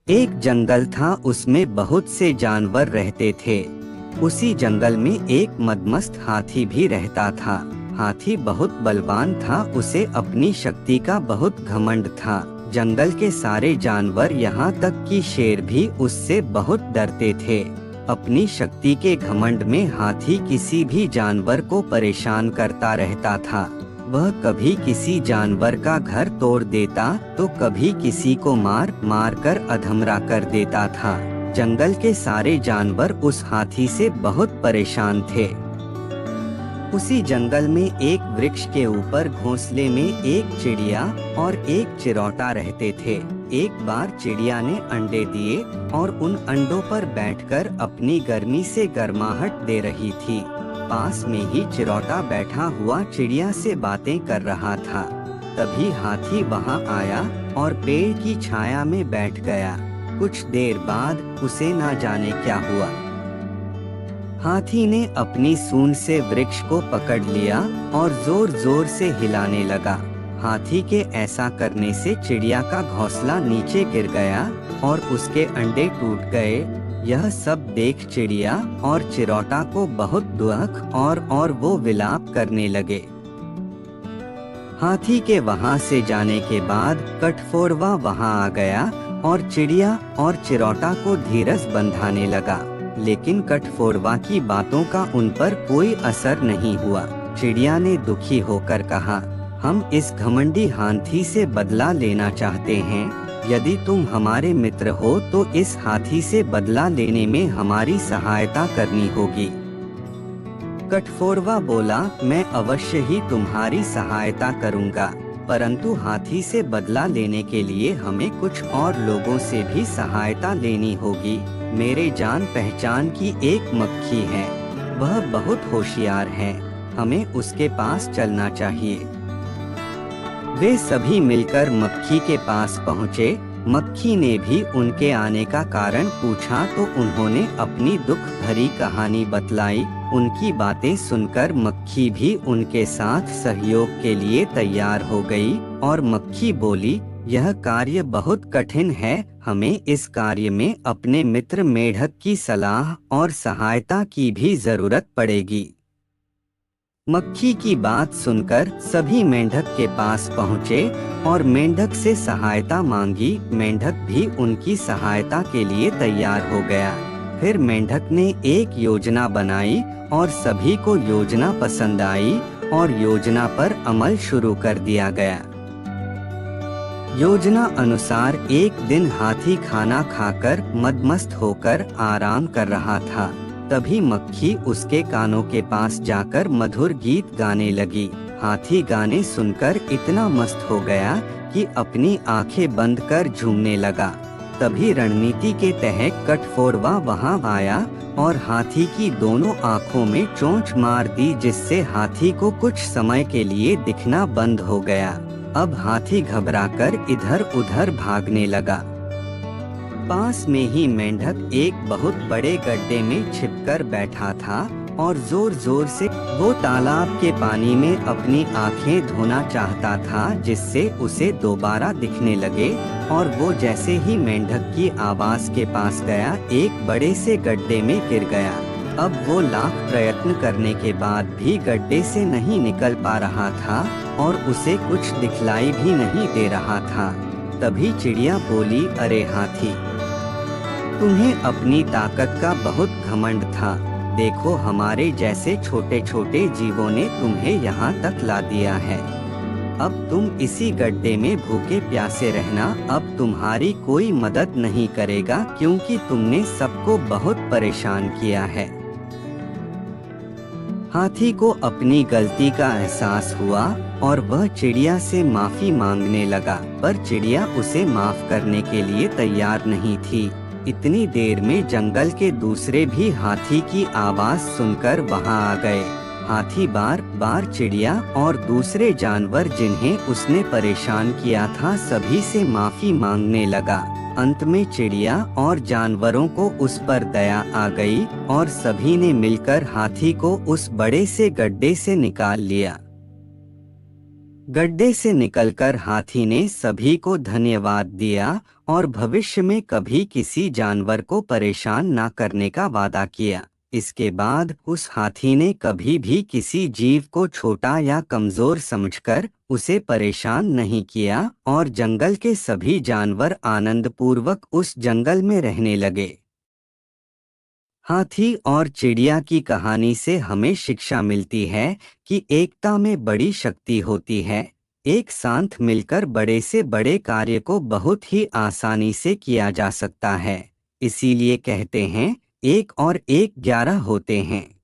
एक जंगल था, उसमें बहुत से जानवर रहते थे। उसी जंगल में एक मदमस्त हाथी भी रहता था। हाथी बहुत बलवान था, उसे अपनी शक्ति का बहुत घमंड था। जंगल के सारे जानवर, यहाँ तक कि शेर भी उससे बहुत डरते थे। अपनी शक्ति के घमंड में हाथी किसी भी जानवर को परेशान करता रहता था। वह कभी किसी जानवर का घर तोड़ देता तो कभी किसी को मार मार कर अधमरा कर देता था। जंगल के सारे जानवर उस हाथी से बहुत परेशान थे। उसी जंगल में एक वृक्ष के ऊपर घोंसले में एक चिड़िया और एक चिरौटा रहते थे। एक बार चिड़िया ने अंडे दिए और उन अंडों पर बैठकर अपनी गर्मी से गर्माहट दे रही थी। पास में ही चिरौटा बैठा हुआ चिड़िया से बातें कर रहा था। तभी हाथी वहां आया और पेड़ की छाया में बैठ गया। कुछ देर बाद उसे ना जाने क्या हुआ, हाथी ने अपनी सूंड से वृक्ष को पकड़ लिया और जोर जोर से हिलाने लगा। हाथी के ऐसा करने से चिड़िया का घोंसला नीचे गिर गया और उसके अंडे टूट गए। यह सब देख चिड़िया और चिरौटा को बहुत दुख और वो विलाप करने लगे। हाथी के वहां से जाने के बाद कठफोड़वा वहां आ गया और चिड़िया और चिरौटा को धीरज बंधाने लगा। लेकिन कठफोड़वा की बातों का उन पर कोई असर नहीं हुआ। चिड़िया ने दुखी होकर कहा, हम इस घमंडी हाथी से बदला लेना चाहते हैं। यदि तुम हमारे मित्र हो तो इस हाथी से बदला लेने में हमारी सहायता करनी होगी। कठफोड़वा बोला, मैं अवश्य ही तुम्हारी सहायता करूंगा, परंतु हाथी से बदला लेने के लिए हमें कुछ और लोगों से भी सहायता लेनी होगी। मेरे जान पहचान की एक मक्खी है, वह बहुत होशियार है, हमें उसके पास चलना चाहिए। वे सभी मिलकर मक्खी के पास पहुँचे। मक्खी ने भी उनके आने का कारण पूछा तो उन्होंने अपनी दुख भरी कहानी बतलाई। उनकी बातें सुनकर मक्खी भी उनके साथ सहयोग के लिए तैयार हो गई और मक्खी बोली, यह कार्य बहुत कठिन है, हमें इस कार्य में अपने मित्र मेढक की सलाह और सहायता की भी जरूरत पड़ेगी। मक्खी की बात सुनकर सभी मेंढक के पास पहुँचे और मेंढक से सहायता मांगी। मेंढक भी उनकी सहायता के लिए तैयार हो गया। फिर मेंढक ने एक योजना बनाई और सभी को योजना पसंद आई और योजना पर अमल शुरू कर दिया गया। योजना अनुसार एक दिन हाथी खाना खाकर मदमस्त होकर आराम कर रहा था। तभी मक्खी उसके कानों के पास जाकर मधुर गीत गाने लगी। हाथी गाने सुनकर इतना मस्त हो गया कि अपनी आंखें बंद कर झूमने लगा। तभी रणनीति के तहत कठफोड़वा वहां आया और हाथी की दोनों आंखों में चोंच मार दी, जिससे हाथी को कुछ समय के लिए दिखना बंद हो गया। अब हाथी घबराकर इधर उधर भागने लगा। पास में ही मेंढक एक बहुत बड़े गड्ढे में छिपकर बैठा था और जोर जोर से वो तालाब के पानी में अपनी आंखें धोना चाहता था, जिससे उसे दोबारा दिखने लगे। और वो जैसे ही मेंढक की आवाज के पास गया, एक बड़े से गड्ढे में गिर गया। अब वो लाख प्रयत्न करने के बाद भी गड्ढे से नहीं निकल पा रहा था और उसे कुछ दिखलाई भी नहीं दे रहा था। तभी चिड़िया बोली, अरे हाथी, तुम्हें अपनी ताकत का बहुत घमंड था। देखो, हमारे जैसे छोटे छोटे जीवों ने तुम्हें यहाँ तक ला दिया है। अब तुम इसी गड्ढे में भूखे प्यासे रहना। अब तुम्हारी कोई मदद नहीं करेगा, क्योंकि तुमने सबको बहुत परेशान किया है। हाथी को अपनी गलती का एहसास हुआ और वह चिड़िया से माफी मांगने लगा, पर चिड़िया उसे माफ करने के लिए तैयार नहीं थी। इतनी देर में जंगल के दूसरे भी हाथी की आवाज सुनकर वहां आ गए। हाथी बार बार चिड़िया और दूसरे जानवर जिन्हें उसने परेशान किया था, सभी से माफी मांगने लगा। अंत में चिड़िया और जानवरों को उस पर दया आ गई और सभी ने मिलकर हाथी को उस बड़े से गड्ढे से निकाल लिया। गड्ढे से निकलकर हाथी ने सभी को धन्यवाद दिया और भविष्य में कभी किसी जानवर को परेशान ना करने का वादा किया। इसके बाद उस हाथी ने कभी भी किसी जीव को छोटा या कमजोर समझकर उसे परेशान नहीं किया और जंगल के सभी जानवर आनंदपूर्वक उस जंगल में रहने लगे। हाथी और चिड़िया की कहानी से हमें शिक्षा मिलती है कि एकता में बड़ी शक्ति होती है। एक साथ मिलकर बड़े से बड़े कार्य को बहुत ही आसानी से किया जा सकता है। इसीलिए कहते हैं, एक और एक 11 होते हैं।